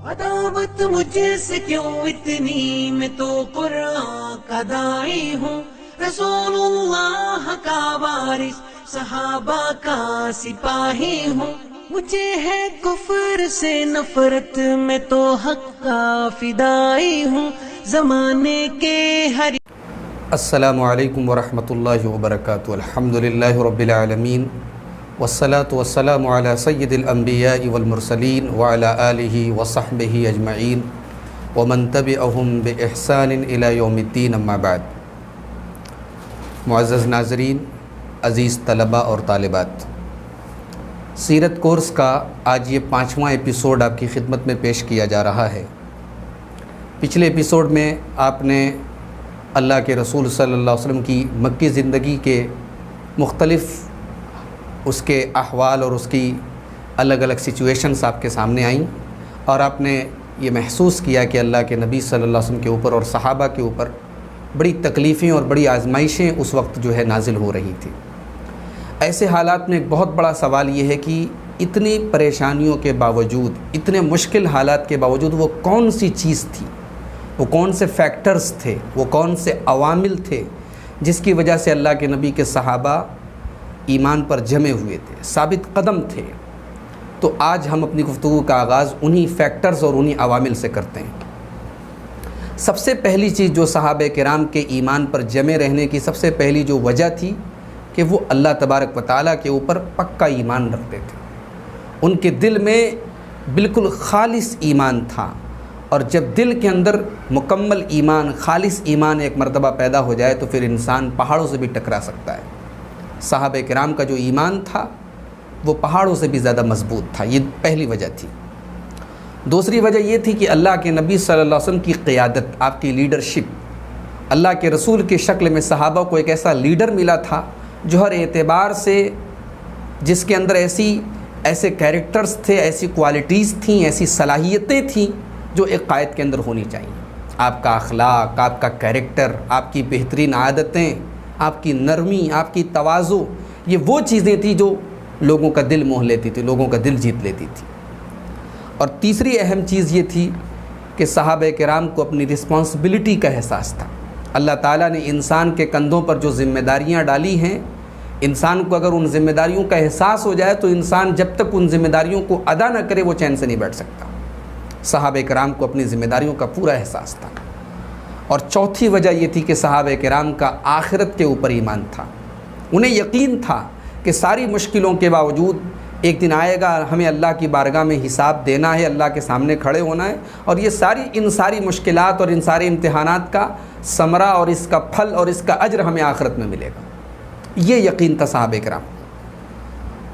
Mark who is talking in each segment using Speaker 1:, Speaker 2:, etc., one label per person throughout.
Speaker 1: عداوت مجھ سے کیوں اتنی، میں تو قرآن کا داعی ہوں، رسول اللہ کا وارث، صحابہ کا سپاہی ہوں، مجھے ہے کفر سے نفرت، میں تو حق کا فدائی ہوں، زمانے کے ہر
Speaker 2: السلام علیکم ورحمۃ اللہ وبرکاتہ۔ الحمدللہ رب العالمین، والصلاة والسلام علی سید الانبیاء والمرسلین وعلی آلہ وصحبہ اجمعین ومن تبعہم بإحسان الی یوم الدین، اما بعد۔ معزز ناظرین، عزیز طلباء اور طالبات، سیرت کورس کا آج یہ 5واں ایپیسوڈ آپ کی خدمت میں پیش کیا جا رہا ہے۔ پچھلے ایپیسوڈ میں آپ نے اللہ کے رسول صلی اللہ علیہ وسلم کی مکی زندگی کے مختلف اس کے احوال اور اس کی الگ الگ سچویشنز آپ کے سامنے آئیں، اور آپ نے یہ محسوس کیا کہ اللہ کے نبی صلی اللہ علیہ وسلم کے اوپر اور صحابہ کے اوپر بڑی تکلیفیں اور بڑی آزمائشیں اس وقت جو ہے نازل ہو رہی تھی۔ ایسے حالات میں ایک بہت بڑا سوال یہ ہے کہ اتنی پریشانیوں کے باوجود، اتنے مشکل حالات کے باوجود وہ کون سی چیز تھی، وہ کون سے فیکٹرز تھے، وہ کون سے عوامل تھے جس کی وجہ سے اللہ کے نبی کے صحابہ ایمان پر جمے ہوئے تھے، ثابت قدم تھے۔ تو آج ہم اپنی گفتگو کا آغاز انہی فیکٹرز اور انہی عوامل سے کرتے ہیں۔ سب سے پہلی چیز جو صحابہ کرام کے ایمان پر جمے رہنے کی سب سے پہلی جو وجہ تھی کہ وہ اللہ تبارک و تعالیٰ کے اوپر پکا ایمان رکھتے تھے۔ ان کے دل میں بالکل خالص ایمان تھا، اور جب دل کے اندر مکمل ایمان، خالص ایمان ایک مرتبہ پیدا ہو جائے تو پھر انسان پہاڑوں سے بھی ٹکرا سکتا ہے۔ صحابہ کرام کا جو ایمان تھا وہ پہاڑوں سے بھی زیادہ مضبوط تھا، یہ پہلی وجہ تھی۔ دوسری وجہ یہ تھی کہ اللہ کے نبی صلی اللہ علیہ وسلم کی قیادت، آپ کی لیڈرشپ، اللہ کے رسول کی شکل میں صحابہ کو ایک ایسا لیڈر ملا تھا جو ہر اعتبار سے، جس کے اندر ایسے کیریکٹرز تھے، ایسی کوالٹیز تھیں، ایسی صلاحیتیں تھیں جو ایک قائد کے اندر ہونی چاہیے۔ آپ کا اخلاق، آپ کا کیریکٹر، آپ کی بہترین عادتیں، آپ کی نرمی، آپ کی تواضع، یہ وہ چیزیں تھیں جو لوگوں کا دل موہ لیتی تھی، لوگوں کا دل جیت لیتی تھی۔ اور تیسری اہم چیز یہ تھی کہ صحابہ کرام کو اپنی رسپانسبلٹی کا احساس تھا۔ اللہ تعالیٰ نے انسان کے کندھوں پر جو ذمہ داریاں ڈالی ہیں، انسان کو اگر ان ذمہ داریوں کا احساس ہو جائے تو انسان جب تک ان ذمہ داریوں کو ادا نہ کرے وہ چین سے نہیں بیٹھ سکتا۔ صحابہ کرام کو اپنی ذمہ داریوں کا پورا احساس تھا۔ اور چوتھی وجہ یہ تھی کہ صحابہ کرام کا آخرت کے اوپر ایمان تھا۔ انہیں یقین تھا کہ ساری مشکلوں کے باوجود ایک دن آئے گا، ہمیں اللہ کی بارگاہ میں حساب دینا ہے، اللہ کے سامنے کھڑے ہونا ہے، اور یہ ان ساری مشکلات اور ان سارے امتحانات کا ثمرہ اور اس کا پھل اور اس کا اجر ہمیں آخرت میں ملے گا۔ یہ یقین تھا صحابہ کرام۔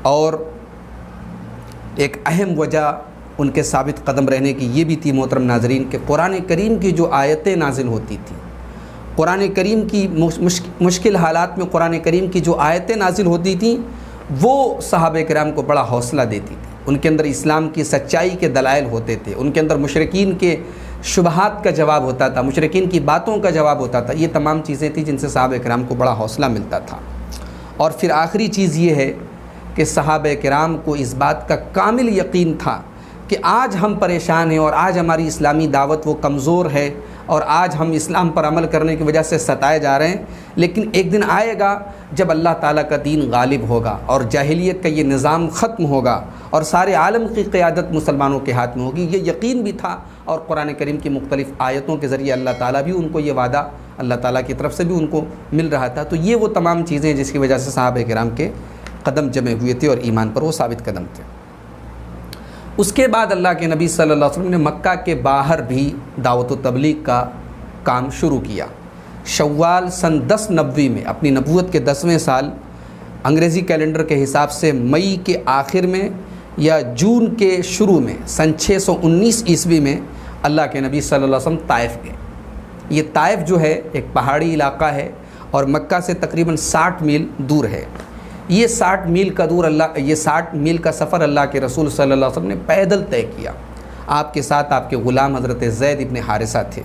Speaker 2: اور ایک اہم وجہ ان کے ثابت قدم رہنے کی یہ بھی تھی محترم ناظرین کہ قرآن کریم کی جو آیتیں نازل ہوتی تھیں، قرآن کریم کی مشکل حالات میں قرآن کریم کی جو آیتیں نازل ہوتی تھیں وہ صحابہ کرام کو بڑا حوصلہ دیتی تھی۔ ان کے اندر اسلام کی سچائی کے دلائل ہوتے تھے، ان کے اندر مشرکین کے شبہات کا جواب ہوتا تھا، مشرکین کی باتوں کا جواب ہوتا تھا۔ یہ تمام چیزیں تھیں جن سے صحابہ کرام کو بڑا حوصلہ ملتا تھا۔ اور پھر آخری چیز یہ ہے کہ صحابہ کرام کو اس بات کا کامل یقین تھا کہ آج ہم پریشان ہیں اور آج ہماری اسلامی دعوت وہ کمزور ہے اور آج ہم اسلام پر عمل کرنے کی وجہ سے ستائے جا رہے ہیں، لیکن ایک دن آئے گا جب اللہ تعالیٰ کا دین غالب ہوگا اور جاہلیت کا یہ نظام ختم ہوگا اور سارے عالم کی قیادت مسلمانوں کے ہاتھ میں ہوگی۔ یہ یقین بھی تھا، اور قرآن کریم کی مختلف آیتوں کے ذریعے اللہ تعالیٰ بھی ان کو یہ وعدہ اللہ تعالیٰ کی طرف سے بھی ان کو مل رہا تھا۔ تو یہ وہ تمام چیزیں جس کی وجہ سے صحابہ کرام کے قدم جمے ہوئے تھے اور ایمان پر وہ ثابت قدم تھے۔ اس کے بعد اللہ کے نبی صلی اللہ علیہ وسلم نے مکہ کے باہر بھی دعوت و تبلیغ کا کام شروع کیا۔ شوال سن 1090 میں، اپنی نبوت کے 10ویں سال، انگریزی کیلنڈر کے حساب سے مئی کے آخر میں یا جون کے شروع میں سن 619 عیسوی میں اللہ کے نبی صلی اللہ علیہ وسلم طائف گئے۔ یہ طائف جو ہے ایک پہاڑی علاقہ ہے اور مکہ سے تقریباً 60 میل دور ہے۔ یہ 60 میل کا سفر اللہ کے رسول صلی اللہ علیہ وسلم نے پیدل طے کیا۔ آپ کے ساتھ آپ کے غلام حضرت زید ابن حارثہ تھے۔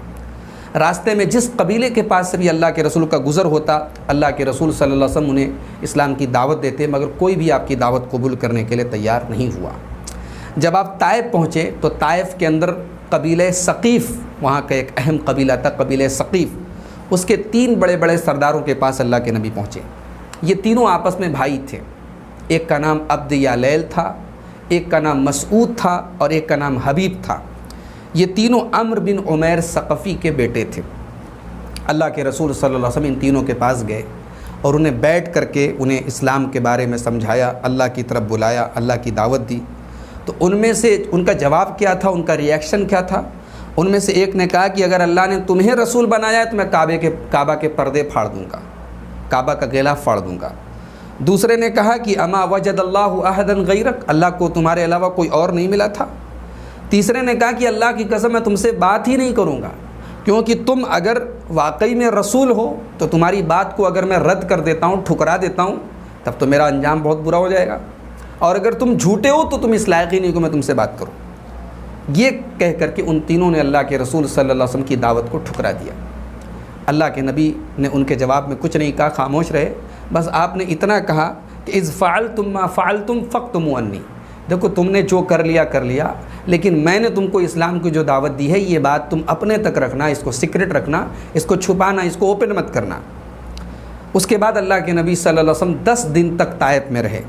Speaker 2: راستے میں جس قبیلے کے پاس سے بھی اللہ کے رسول کا گزر ہوتا، اللہ کے رسول صلی اللہ علیہ وسلم انہیں اسلام کی دعوت دیتے، مگر کوئی بھی آپ کی دعوت قبول کرنے کے لیے تیار نہیں ہوا۔ جب آپ طائف پہنچے تو طائف کے اندر قبیلہ ثقیف، وہاں کا ایک اہم قبیلہ تھا قبیلہ ثقیف، اس کے 3 بڑے بڑے سرداروں کے پاس اللہ کے نبی پہنچے۔ یہ تینوں آپس میں بھائی تھے، ایک کا نام عبد یالیل تھا، ایک کا نام مسعود تھا، اور ایک کا نام حبیب تھا۔ یہ تینوں عمرو بن عمیر ثقفی کے بیٹے تھے۔ اللہ کے رسول صلی اللہ علیہ وسلم ان تینوں کے پاس گئے اور انہیں بیٹھ کر کے انہیں اسلام کے بارے میں سمجھایا، اللہ کی طرف بلایا، اللہ کی دعوت دی۔ تو ان میں سے ان کا جواب کیا تھا، ان کا ریئیکشن کیا تھا؟ ان میں سے ایک نے کہا کہ اگر اللہ نے تمہیں رسول بنایا ہے تو میں کعبہ کے پردے پھاڑ دوں گا، کعبہ کا غلاف پھاڑ دوں گا۔ دوسرے نے کہا کہ اما وجد اللہ احدا غیرک، اللہ کو تمہارے علاوہ کوئی اور نہیں ملا تھا۔ تیسرے نے کہا کہ اللہ کی قسم میں تم سے بات ہی نہیں کروں گا، کیونکہ تم اگر واقعی میں رسول ہو تو تمہاری بات کو اگر میں رد کر دیتا ہوں، ٹھکرا دیتا ہوں، تب تو میرا انجام بہت برا ہو جائے گا، اور اگر تم جھوٹے ہو تو تم اس لائق ہی نہیں کہ میں تم سے بات کروں۔ یہ کہہ کر کے ان تینوں نے اللہ کے رسول صلی اللہ علیہ وسلم کی دعوت کو ٹھکرا دیا۔ اللہ کے نبی نے ان کے جواب میں کچھ نہیں کہا، خاموش رہے۔ بس آپ نے اتنا کہا کہ اذ فعلتم ما فعلتم فاکتموا عنی، دیکھو تم نے جو کر لیا، لیکن میں نے تم کو اسلام کی جو دعوت دی ہے یہ بات تم اپنے تک رکھنا، اس کو سیکرٹ رکھنا، اس کو چھپانا، اس کو اوپن مت کرنا۔ اس کے بعد اللہ کے نبی صلی اللہ علیہ وسلم 10 دن تک طائف میں رہے،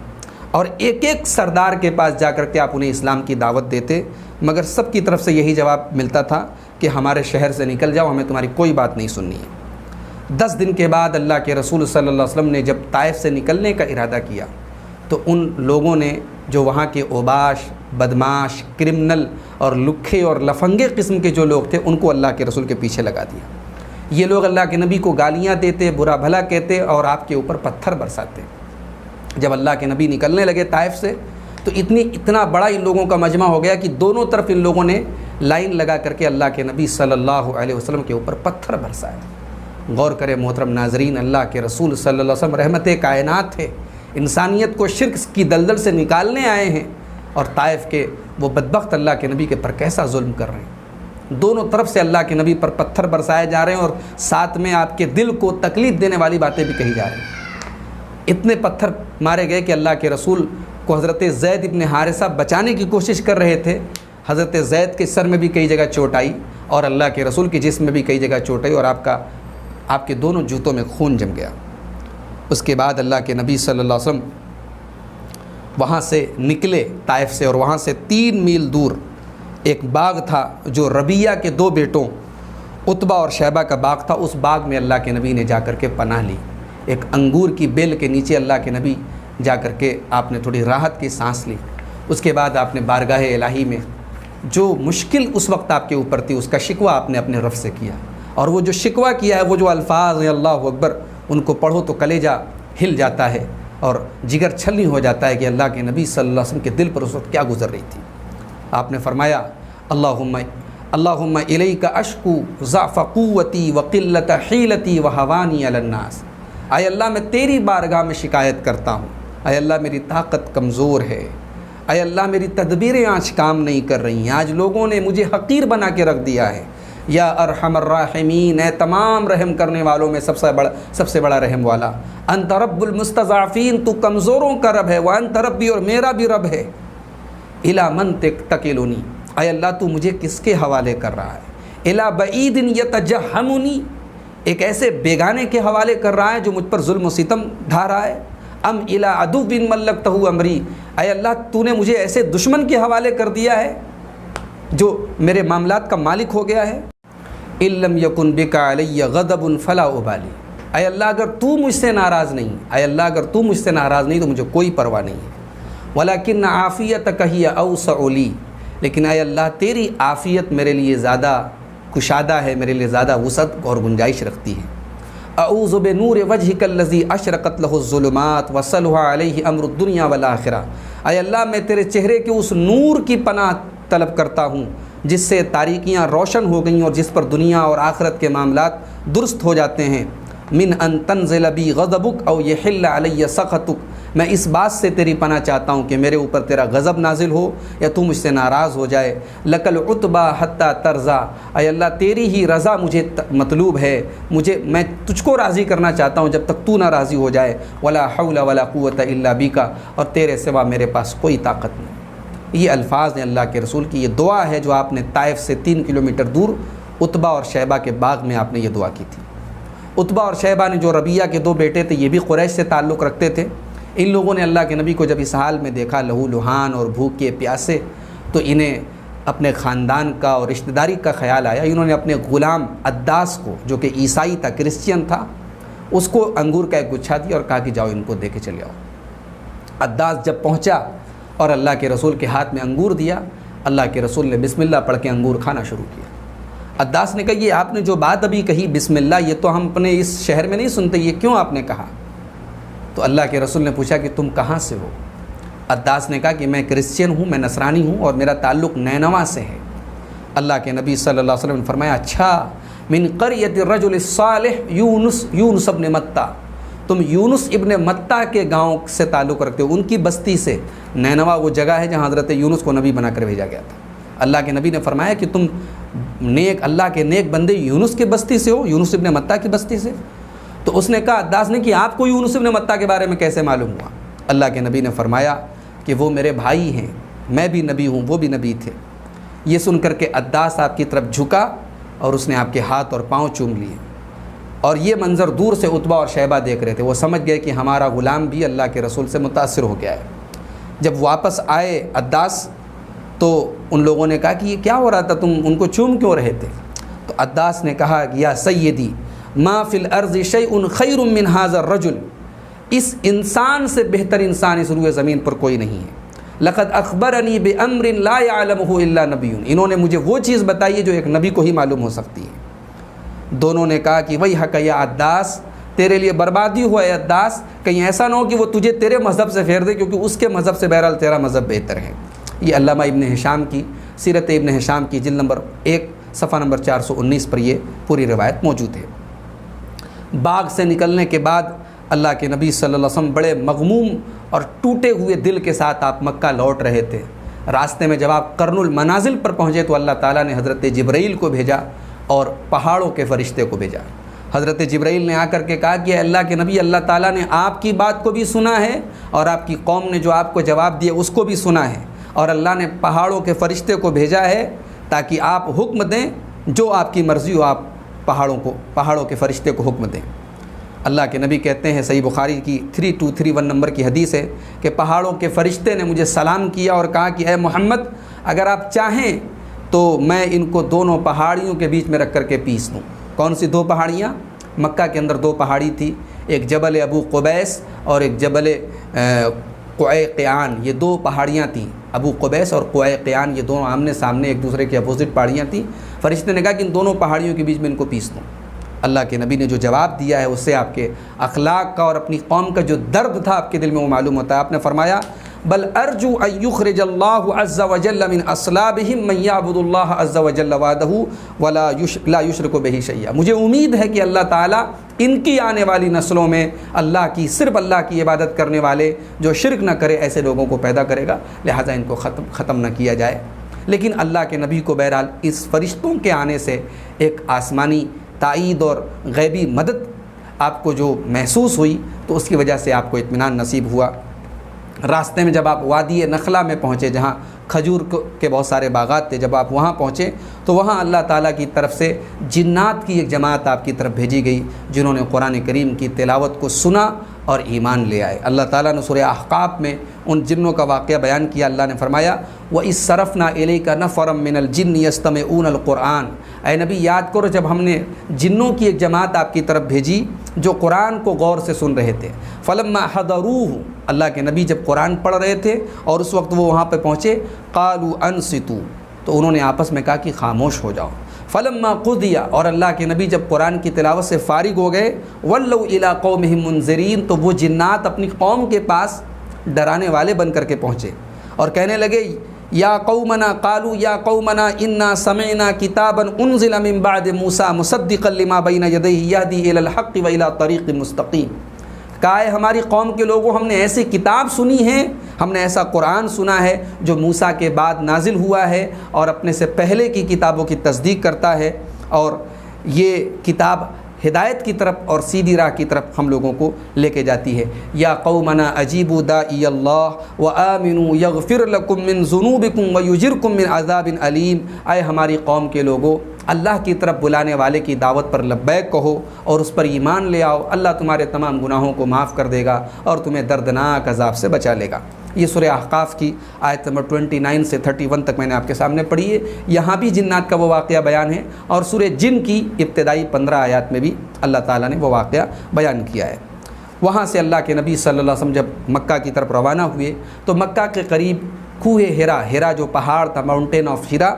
Speaker 2: اور ایک ایک سردار کے پاس جا کر کے آپ انہیں اسلام کی دعوت دیتے، مگر سب کی طرف سے یہی جواب ملتا تھا کہ ہمارے شہر سے نکل جاؤ، ہمیں تمہاری کوئی بات نہیں سننی ہے۔ 10 دن کے بعد اللہ کے رسول صلی اللہ علیہ وسلم نے جب طائف سے نکلنے کا ارادہ کیا تو ان لوگوں نے جو وہاں کے اوباش، بدماش، کرمنل اور لکھے اور لفنگے قسم کے جو لوگ تھے ان کو اللہ کے رسول کے پیچھے لگا دیا۔ یہ لوگ اللہ کے نبی کو گالیاں دیتے، برا بھلا کہتے اور آپ کے اوپر پتھر برساتے۔ جب اللہ کے نبی نکلنے لگے طائف سے تو اتنا بڑا ان لوگوں کا مجمع ہو گیا کہ دونوں طرف ان لوگوں نے لائن لگا کر کے اللہ کے نبی صلی اللہ علیہ وسلم کے اوپر پتھر برسائے۔ غور کرے محترم ناظرین، اللہ کے رسول صلی اللہ علیہ وسلم رحمت کائنات ہے، انسانیت کو شرک کی دلدل سے نکالنے آئے ہیں، اور طائف کے وہ بدبخت اللہ کے نبی کے پر کیسا ظلم کر رہے ہیں۔ دونوں طرف سے اللہ کے نبی پر پتھر برسائے جا رہے ہیں، اور ساتھ میں آپ کے دل کو تکلیف دینے والی باتیں بھی کہی جا رہی ہیں۔ اتنے پتھر مارے گئے کہ اللہ کے رسول کو حضرت زید ابن حارثہ بچانے کی کوشش کر رہے تھے۔ حضرت زید کے سر میں بھی کئی جگہ چوٹ آئی، اور اللہ کے رسول کی جسم میں بھی کئی جگہ چوٹ آئی، اور آپ کے دونوں جوتوں میں خون جم گیا۔ اس کے بعد اللہ کے نبی صلی اللہ علیہ وسلم وہاں سے نکلے طائف سے، اور وہاں سے 3 میل دور ایک باغ تھا جو ربیہ کے 2 بیٹوں عتبہ اور شیبہ کا باغ تھا۔ اس باغ میں اللہ کے نبی نے جا کر کے پناہ لی۔ ایک انگور کی بیل کے نیچے اللہ کے نبی جا کر کے آپ نے تھوڑی راحت کی سانس لی۔ اس کے بعد آپ نے بارگاہ الہی میں جو مشکل اس وقت آپ کے اوپر تھی اس کا شکوہ آپ نے اپنے رب سے کیا، اور وہ جو شکوہ کیا ہے، وہ جو الفاظ ہیں اللہ اکبر، ان کو پڑھو تو کلیجہ ہل جاتا ہے اور جگر چھلنی ہو جاتا ہے کہ اللہ کے نبی صلی اللہ علیہ وسلم کے دل پر اس وقت کیا گزر رہی تھی۔ آپ نے فرمایا اللہم الیک اشکو ضعف قوتی وقلت حیلتی وہوانی علی الناس، اے اللہ میں تیری بارگاہ میں شکایت کرتا ہوں، اے اللہ میری طاقت کمزور ہے، اے اللہ میری تدبیریں آج کام نہیں کر رہی ہیں، آج لوگوں نے مجھے حقیر بنا کے رکھ دیا ہے۔ یا ارحم الراحمین، اے تمام رحم کرنے والوں میں سب سے بڑا رحم والا، انت رب المستضعفین، تو کمزوروں کا رب ہے، وانت ربی، اور میرا بھی رب ہے، الی من تکلنی، اے اللہ تو مجھے کس کے حوالے کر رہا ہے، الی بعید یتجہمنی، ایک ایسے بیگانے کے حوالے کر رہا ہے جو مجھ پر ظلم و ستم ڈھا رہا ہے، ام الی عدو ملکتہ امری، اے اللہ تو نے مجھے ایسے دشمن کے حوالے کر دیا ہے جو میرے معاملات کا مالک ہو گیا ہے۔ ان لم یکن بک علی غضب فلا ابالی، اے اللہ اگر تو مجھ سے ناراض نہیں، اے اللہ اگر تو مجھ سے ناراض نہیں تو مجھے کوئی پرواہ نہیں ہے۔ ولکن عافیتک ہی اوسع لی، لیکن اے اللہ تیری عافیت میرے لیے زیادہ کشادہ ہے، میرے لیے زیادہ وسعت اور گنجائش رکھتی ہے۔ اعوذ بنور وجهک الذی اشرقت له الظلمات وصلح علیہ امر الدنیا والآخرہ، اے اللہ میں تیرے چہرے کے اس نور کی پناہ طلب کرتا ہوں جس سے تاریکیاں روشن ہو گئیں اور جس پر دنیا اور آخرت کے معاملات درست ہو جاتے ہیں۔ من ان تنزل بی غضبک او یحل علی سخطک، میں اس بات سے تیری پناہ چاہتا ہوں کہ میرے اوپر تیرا غضب نازل ہو یا تو مجھ سے ناراض ہو جائے۔ لک العتبی حتی ترضا، اے اللہ تیری ہی رضا مجھے مطلوب ہے، میں تجھ کو راضی کرنا چاہتا ہوں جب تک تو نہ راضی ہو جائے۔ ولا حول ولا قوت الا بک، اور تیرے سوا میرے پاس کوئی طاقت نہیں۔ یہ الفاظ ہیں اللہ کے رسول کی، یہ دعا ہے جو آپ نے طائف سے 3 کلومیٹر دور عتبہ اور شیبہ کے باغ میں آپ نے یہ دعا کی تھی۔ عتبہ اور شیبہ نے جو ربیہ کے 2 بیٹے تھے، یہ بھی قریش سے تعلق رکھتے تھے۔ ان لوگوں نے اللہ کے نبی کو جب اس حال میں دیکھا، لہو لہان اور بھوکے پیاسے، تو انہیں اپنے خاندان کا اور رشتہ داری کا خیال آیا۔ انہوں نے اپنے غلام عداس کو، جو کہ عیسائی تھا، کرسچین تھا، اس کو انگور کا ایک گچھا دیا اور کہا کہ جاؤ ان کو دے کے چلے آؤ۔ عداس جب پہنچا اور اللہ کے رسول کے ہاتھ میں انگور دیا، اللہ کے رسول نے بسم اللہ پڑھ کے انگور کھانا شروع کیا۔ عداس نے کہا یہ آپ نے جو بات ابھی کہی بسم اللہ، یہ تو ہم اپنے اس شہر میں نہیں سنتے، یہ کیوں آپ نے کہا؟ تو اللہ کے رسول نے پوچھا کہ تم کہاں سے ہو؟ عداس نے کہا کہ میں کرسچین ہوں، میں نصرانی ہوں اور میرا تعلق نینوا سے ہے۔ اللہ کے نبی صلی اللہ علیہ وسلم نے فرمایا اچھا، من قریۃ الرجل الصالح یونس ابن متہ، تم یونس ابن متہ کے گاؤں سے تعلق رکھتے ہو، ان کی بستی سے۔ نینوا وہ جگہ ہے جہاں حضرت یونس کو نبی بنا کر بھیجا گیا تھا۔ اللہ کے نبی نے فرمایا کہ تم نیک اللہ کے نیک بندے یونس کے بستی سے ہو، یونس ابن متہ کی بستی سے؟ تو اس نے کہا عداس نے کہ آپ کو یونس ابن متہ کے بارے میں کیسے معلوم ہوا؟ اللہ کے نبی نے فرمایا کہ وہ میرے بھائی ہیں، میں بھی نبی ہوں، وہ بھی نبی تھے۔ یہ سن کر کے عداس آپ کی طرف جھکا اور اس نے آپ کے ہاتھ اور پاؤں چوم لیے، اور یہ منظر دور سے عتبہ اور شیبہ دیکھ رہے تھے۔ وہ سمجھ گئے کہ ہمارا غلام بھی اللہ کے رسول سے متاثر ہو گیا ہے۔ جب واپس آئے عداس تو ان لوگوں نے کہا کہ یہ کیا ہو رہا تھا، تم ان کو چوم کیوں رہے تھے؟ تو عداس نے کہا یا سیدی ما فی الارض شیء خیر من ھذا الرجل، اس انسان سے بہتر انسان اس روئے زمین پر کوئی نہیں ہے۔ لقد اخبرنی بامر لا يعلمه الا نبی، انہوں نے مجھے وہ چیز بتائی ہے جو ایک نبی کو ہی معلوم ہو سکتی ہے۔ دونوں نے کہا کہ ویحک یا عداس، تیرے لیے بربادی ہوا ہے عداس، کہیں ایسا نہ ہو کہ وہ تجھے تیرے مذہب سے پھیر دے، کیونکہ اس کے مذہب سے بہرحال تیرا مذہب بہتر ہے۔ یہ علامہ ابن ہشام کی سیرت ابن ہشام کی جلد نمبر 1 صفحہ نمبر 419 پر یہ پوری روایت موجود ہے۔ باغ سے نکلنے کے بعد اللہ کے نبی صلی اللہ علیہ وسلم بڑے مغموم اور ٹوٹے ہوئے دل کے ساتھ آپ مکہ لوٹ رہے تھے۔ راستے میں جب آپ قرن المنازل پر پہنچے تو اللہ تعالیٰ نے حضرت جبرائیل کو بھیجا اور پہاڑوں کے فرشتے کو بھیجا۔ حضرت جبرائیل نے آ کر کے کہا کہ اللہ کے نبی، اللہ تعالیٰ نے آپ کی بات کو بھی سنا ہے اور آپ کی قوم نے جو آپ کو جواب دیا اس کو بھی سنا ہے، اور اللہ نے پہاڑوں کے فرشتے کو بھیجا ہے تاکہ آپ حکم دیں، جو آپ کی مرضی ہو آپ پہاڑوں کے فرشتے کو حکم دیں۔ اللہ کے نبی کہتے ہیں، صحیح بخاری کی 3231 نمبر کی حدیث ہے کہ پہاڑوں کے فرشتے نے مجھے سلام کیا اور کہا کہ اے محمد، اگر آپ چاہیں تو میں ان کو دونوں پہاڑیوں کے بیچ میں رکھ کر کے پیس دوں۔ کون سی 2 پہاڑیاں؟ مکہ کے اندر 2 پہاڑی تھی، ایک جبل ابو قبیس اور ایک جبل قعیقیان، یہ 2 پہاڑیاں تھیں۔ ابو قبیس اور قعیقیان یہ دونوں آمنے سامنے ایک دوسرے کے اپوزٹ پہاڑیاں تھیں۔ فرشتے نے کہا کہ ان دونوں پہاڑیوں کے بیچ میں ان کو پیس دوں۔ اللہ کے نبی نے جو جواب دیا ہے اس سے آپ کے اخلاق کا اور اپنی قوم کا جو درد تھا آپ کے دل میں وہ معلوم ہوتا ہے۔ آپ نے فرمایا بل ارجو ان یخرج اللہ عز وجل من اصلابہم من یعبد اللہ عز وجل وحدہ ولا یشرک بہ شیئا، مجھے امید ہے کہ اللہ تعالیٰ ان کی آنے والی نسلوں میں صرف اللہ کی عبادت کرنے والے، جو شرک نہ کرے، ایسے لوگوں کو پیدا کرے گا، لہٰذا ان کو ختم نہ کیا جائے۔ لیکن اللہ کے نبی کو بہرحال اس فرشتوں کے آنے سے ایک آسمانی تائید اور غیبی مدد آپ کو جو محسوس ہوئی تو اس کی وجہ سے آپ کو اطمینان نصیب ہوا۔ راستے میں جب آپ وادی نخلا میں پہنچے جہاں کھجور کے بہت سارے باغات تھے، جب آپ وہاں پہنچے تو وہاں اللہ تعالیٰ کی طرف سے جنات کی ایک جماعت آپ کی طرف بھیجی گئی، جنہوں نے قرآن کریم کی تلاوت کو سنا اور ایمان لے آئے۔ اللہ تعالیٰ نے سورہ احقاف میں ان جنوں کا واقعہ بیان کیا۔ اللہ نے فرمایا وَإِذْ صَرَفْنَا إِلَيْكَ نَفَرًا مِّنَ الْجِنِّ يَسْتَمِعُونَ الْقُرْآنَ، اے نبی یاد کرو جب ہم نے جنوں کی ایک جماعت آپ کی طرف بھیجی جو قرآن کو غور سے سن رہے تھے۔ فَلَمَّا حَضَرُوهُ، اللہ کے نبی جب قرآن پڑھ رہے تھے اور اس وقت وہ وہاں پہ پہنچے، قَالُوا أَنصِتُوا، تو انہوں نے آپس میں کہا کہ خاموش ہو جاؤ۔ فلما قضی، اور اللہ کے نبی جب قرآن کی تلاوت سے فارغ ہو گئے، ولوا الی قومہم منذرین، تو وہ جنات اپنی قوم کے پاس ڈرانے والے بن کر کے پہنچے اور کہنے لگے یا قومنا، قالوا یا قومنا انا سمعنا کتابا انزل من بعد موسیٰ مصدقا لما بین یدیہ یہدی الی الحق و الی طریق مستقیم، کہا ہے ہماری قوم کے لوگوں، ہم نے ایسی کتاب سنی ہے، ہم نے ایسا قرآن سنا ہے جو موسیٰ کے بعد نازل ہوا ہے اور اپنے سے پہلے کی کتابوں کی تصدیق کرتا ہے، اور یہ کتاب ہدایت کی طرف اور سیدھی راہ کی طرف ہم لوگوں کو لے کے جاتی ہے۔ یا قومنا اجیبوا داعی اللہ وآمنوا یغفر لکم من ذنوبکم ویجرکم من عذاب علیم، اے ہماری قوم کے لوگو اللہ کی طرف بلانے والے کی دعوت پر لبیک کہو اور اس پر ایمان لے آؤ، اللہ تمہارے تمام گناہوں کو معاف کر دے گا اور تمہیں دردناک عذاب سے بچا لے گا۔ یہ سورہ احقاف کی آیت نمبر 29 سے 31 تک میں نے آپ کے سامنے پڑھی ہے۔ یہاں بھی جنات کا وہ واقعہ بیان ہے، اور سورہ جن کی ابتدائی 15 آیات میں بھی اللہ تعالیٰ نے وہ واقعہ بیان کیا ہے۔ وہاں سے اللہ کے نبی صلی اللہ علیہ وسلم جب مکہ کی طرف روانہ ہوئے تو مکہ کے قریب کوہ ہرا جو پہاڑ تھا، ماؤنٹین آف ہرا،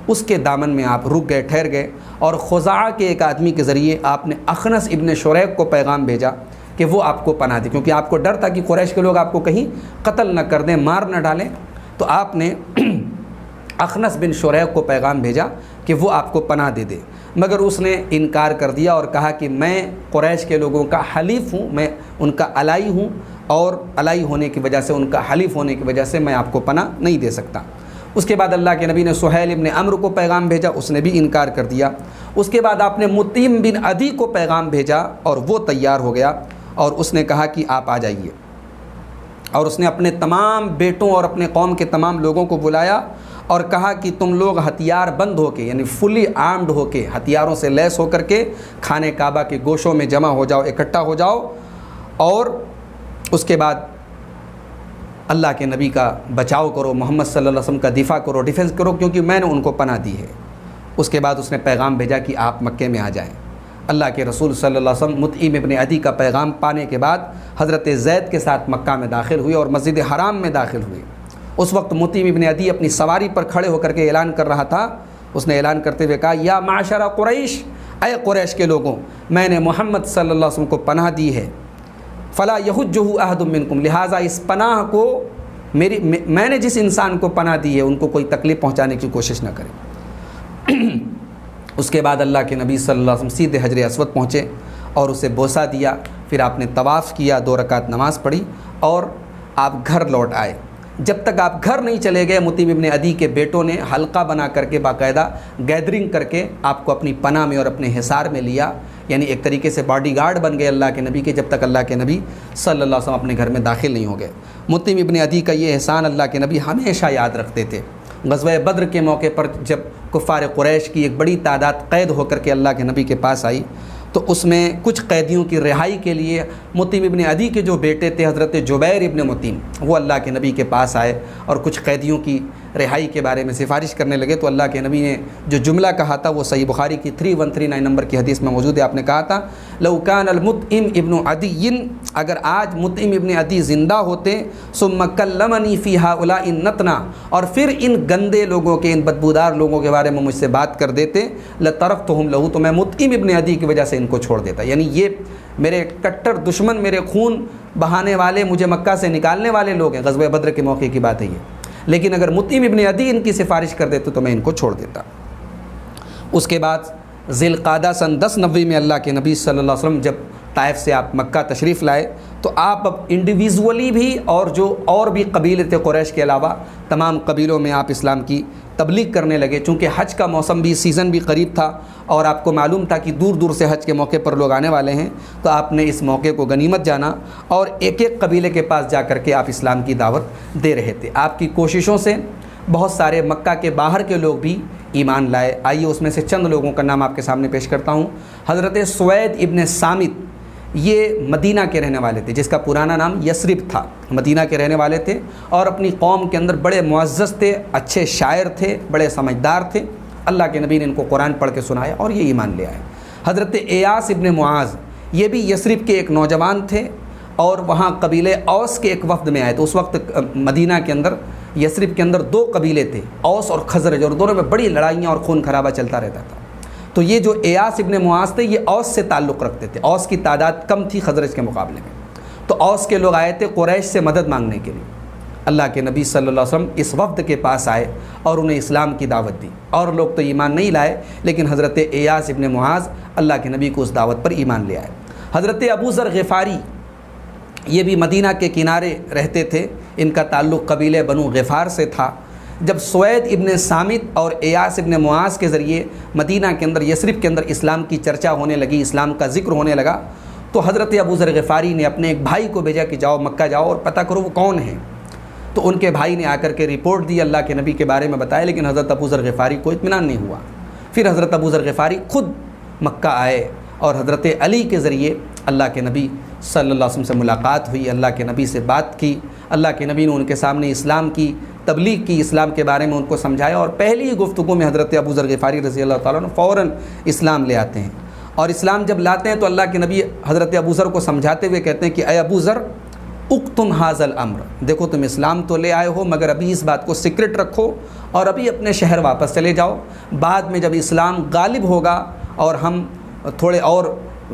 Speaker 2: اس کے دامن میں آپ رک گئے، ٹھہر گئے، اور خزاعہ کے ایک آدمی کے ذریعے آپ نے اخنس ابن شریق کو پیغام بھیجا کہ وہ آپ کو پناہ دے، کیونکہ آپ کو ڈر تھا کہ قریش کے لوگ آپ کو کہیں قتل نہ کر دیں، مار نہ ڈالیں۔ تو آپ نے اخنس بن شریق کو پیغام بھیجا کہ وہ آپ کو پناہ دے دے، مگر اس نے انکار کر دیا اور کہا کہ میں قریش کے لوگوں کا حلیف ہوں، میں ان کا الائی ہوں، اور الائی ہونے کی وجہ سے، ان کا حلیف ہونے کی وجہ سے میں آپ کو پناہ نہیں دے سکتا۔ اس کے بعد اللہ کے نبی نے سہیل ابن عمرو کو پیغام بھیجا، اس نے بھی انکار کر دیا۔ اس کے بعد آپ نے مطعم بن عدی کو پیغام بھیجا اور وہ تیار ہو گیا، اور اس نے کہا کہ آپ آ جائیے، اور اس نے اپنے تمام بیٹوں اور اپنے قوم کے تمام لوگوں کو بلایا اور کہا کہ تم لوگ ہتھیار بند ہو کے، یعنی فلی آرمڈ ہو کے، ہتھیاروں سے لیس ہو کر کے خانہ کعبہ کے گوشوں میں جمع ہو جاؤ، اکٹھا ہو جاؤ، اور اس کے بعد اللہ کے نبی کا بچاؤ کرو، محمد صلی اللہ علیہ وسلم کا دفاع کرو، ڈیفنس کرو، کیونکہ میں نے ان کو پناہ دی ہے۔ اس کے بعد اس نے پیغام بھیجا کہ آپ مکے میں آ جائیں۔ اللہ کے رسول صلی اللہ علیہ وسلم مطعم ابن عدی کا پیغام پانے کے بعد حضرت زید کے ساتھ مکہ میں داخل ہوئے اور مسجد حرام میں داخل ہوئے۔ اس وقت مطعم ابن عدی اپنی سواری پر کھڑے ہو کر کے اعلان کر رہا تھا۔ اس نے اعلان کرتے ہوئے کہا، یا معاشر قریش، اے قریش کے لوگوں، میں نے محمد صلی اللہ علیہ وسلم کو پناہ دی ہے، فلا یحجہ احد منکم، لہٰذا اس پناہ کو میں نے جس انسان کو پناہ دی ہے ان کو کوئی تکلیف پہنچانے کی کوشش نہ کرے۔ اس کے بعد اللہ کے نبی صلی اللہ علیہ وسلم سیدھے حجر اسود پہنچے اور اسے بوسہ دیا، پھر آپ نے طواف کیا، 2 رکعت نماز پڑھی اور آپ گھر لوٹ آئے۔ جب تک آپ گھر نہیں چلے گئے، مطعم ابن عدی کے بیٹوں نے حلقہ بنا کر کے باقاعدہ گیدرنگ کر کے آپ کو اپنی پناہ میں اور اپنے حصار میں لیا، یعنی ایک طریقے سے باڈی گارڈ بن گئے اللہ کے نبی کے، جب تک اللہ کے نبی صلی اللہ علیہ وسلم اپنے گھر میں داخل نہیں ہو گئے۔ مطعم ابن عدی کا یہ احسان اللہ کے نبی ہمیشہ یاد رکھتے تھے۔ غزوہ بدر کے موقع پر جب کفار قریش کی ایک بڑی تعداد قید ہو کر کے اللہ کے نبی کے پاس آئی، تو اس میں کچھ قیدیوں کی رہائی کے لیے مطعم ابن عدی کے جو بیٹے تھے حضرت جبیر ابن مطعم، وہ اللہ کے نبی کے پاس آئے اور کچھ قیدیوں کی رہائی کے بارے میں سفارش کرنے لگے۔ تو اللہ کے نبی نے جو جملہ کہا تھا وہ صحیح بخاری کی 3139 نمبر کی حدیث میں موجود ہے۔ آپ نے کہا تھا، لو کان المطعم ابن عدی، اگر آج مطعم ابن عدی زندہ ہوتے، ثم کلمنی فی ہؤلاء النتنا، اور پھر ان گندے لوگوں کے، ان بدبودار لوگوں کے بارے میں مجھ سے بات کر دیتے، لترکتہم لہ، تو میں مطعم ابن عدی کی وجہ سے ان کو چھوڑ دیتا۔ یعنی یہ میرے کٹر دشمن، میرے خون بہانے والے، مجھے مکہ سے نکالنے والے لوگ ہیں۔ غزوہ بدر کے موقع کی بات ہے یہ، لیکن اگر مطعم ابن عدی ان کی سفارش کر دیتے تو میں ان کو چھوڑ دیتا۔ اس کے بعد ذی القعدہ سن 1090 میں اللہ کے نبی صلی اللہ علیہ وسلم جب طائف سے آپ مکہ تشریف لائے، تو آپ اب انڈیویزولی بھی اور بھی قبیلے تھے قریش کے علاوہ، تمام قبیلوں میں آپ اسلام کی تبلیغ کرنے لگے، چونکہ حج کا موسم بھی، سیزن بھی قریب تھا، اور آپ کو معلوم تھا کہ دور دور سے حج کے موقع پر لوگ آنے والے ہیں، تو آپ نے اس موقع کو غنیمت جانا اور ایک ایک قبیلے کے پاس جا کر کے آپ اسلام کی دعوت دے رہے تھے۔ آپ کی کوششوں سے بہت سارے مکہ کے باہر کے لوگ بھی ایمان لائے۔ آئیے اس میں سے چند لوگوں کا نام آپ کے سامنے پیش کرتا ہوں۔ حضرت سوید ابن صامت، یہ مدینہ کے رہنے والے تھے، جس کا پرانا نام یثرب تھا، مدینہ کے رہنے والے تھے، اور اپنی قوم کے اندر بڑے معزز تھے، اچھے شاعر تھے، بڑے سمجھدار تھے۔ اللہ کے نبی نے ان کو قرآن پڑھ کے سنایا اور یہ ایمان لے آئے۔ حضرت ایاس ابن معاذ، یہ بھی یثرب کے ایک نوجوان تھے، اور وہاں قبیلے اوس کے ایک وفد میں آئے۔ تو اس وقت مدینہ کے اندر، یثرب کے اندر 2 قبیلے تھے، اوس اور خزرج، اور دونوں میں بڑی لڑائیاں اور خون خرابہ چلتا رہتا تھا۔ تو یہ جو ایاس ابن معاذ تھے، یہ اوس سے تعلق رکھتے تھے، اوس کی تعداد کم تھی خزرج کے مقابلے میں۔ تو اوس کے لوگ آئے تھے قریش سے مدد مانگنے کے لیے۔ اللہ کے نبی صلی اللہ علیہ وسلم اس وفد کے پاس آئے اور انہیں اسلام کی دعوت دی، اور لوگ تو ایمان نہیں لائے، لیکن حضرت ایاس ابن معاذ اللہ کے نبی کو اس دعوت پر ایمان لے آئے۔ حضرت ابو ذر غفاری، یہ بھی مدینہ کے کنارے رہتے تھے، ان کا تعلق قبیلے بنو غفار سے تھا، جب سوید ابن سامت اور ایاس ابن معاذ کے ذریعے مدینہ کے اندر یثرب کے اندر اسلام کی چرچا ہونے لگی، اسلام کا ذکر ہونے لگا، تو حضرت ابو ذر غفاری نے اپنے ایک بھائی کو بھیجا کہ جاؤ مکہ جاؤ اور پتہ کرو وہ کون ہیں۔ تو ان کے بھائی نے آ کر کے رپورٹ دی، اللہ کے نبی کے بارے میں بتایا، لیکن حضرت ابو ذر غفاری کو اطمینان نہیں ہوا۔ پھر حضرت ابو ذر غفاری خود مکہ آئے اور حضرت علی کے ذریعے اللہ کے نبی صلی اللہ علیہ وسلم سے ملاقات ہوئی، اللہ کے نبی سے بات کی، اللہ کے نبی نے ان کے سامنے اسلام کی تبلیغ کی، اسلام کے بارے میں ان کو سمجھایا، اور پہلی گفتگو میں حضرت ابو ذر غفاری رضی اللہ تعالیٰ عنہ فوراً اسلام لے آتے ہیں۔ اور اسلام جب لاتے ہیں تو اللہ کے نبی حضرت ابو ذر کو سمجھاتے ہوئے کہتے ہیں کہ اے ابو ذر اکتم ھذا الامر، دیکھو تم اسلام تو لے آئے ہو مگر ابھی اس بات کو سیکرٹ رکھو اور ابھی اپنے شہر واپس چلے جاؤ، بعد میں جب اسلام غالب ہوگا اور ہم تھوڑے اور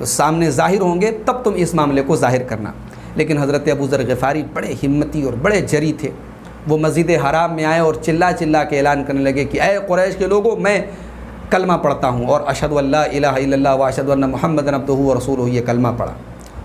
Speaker 2: سامنے ظاہر ہوں گے تب تم اس معاملے کو ظاہر کرنا۔ لیکن حضرت ابو ذر غفاری بڑے ہمتی اور بڑے جری تھے، وہ مسجد حرام میں آئے اور چلا چلا کے اعلان کرنے لگے کہ اے قریش کے لوگوں، میں کلمہ پڑھتا ہوں اور اشہد ان لا الہ الا اللہ و اشہد ان محمد عبدہ و رسولہ، یہ کلمہ پڑھا۔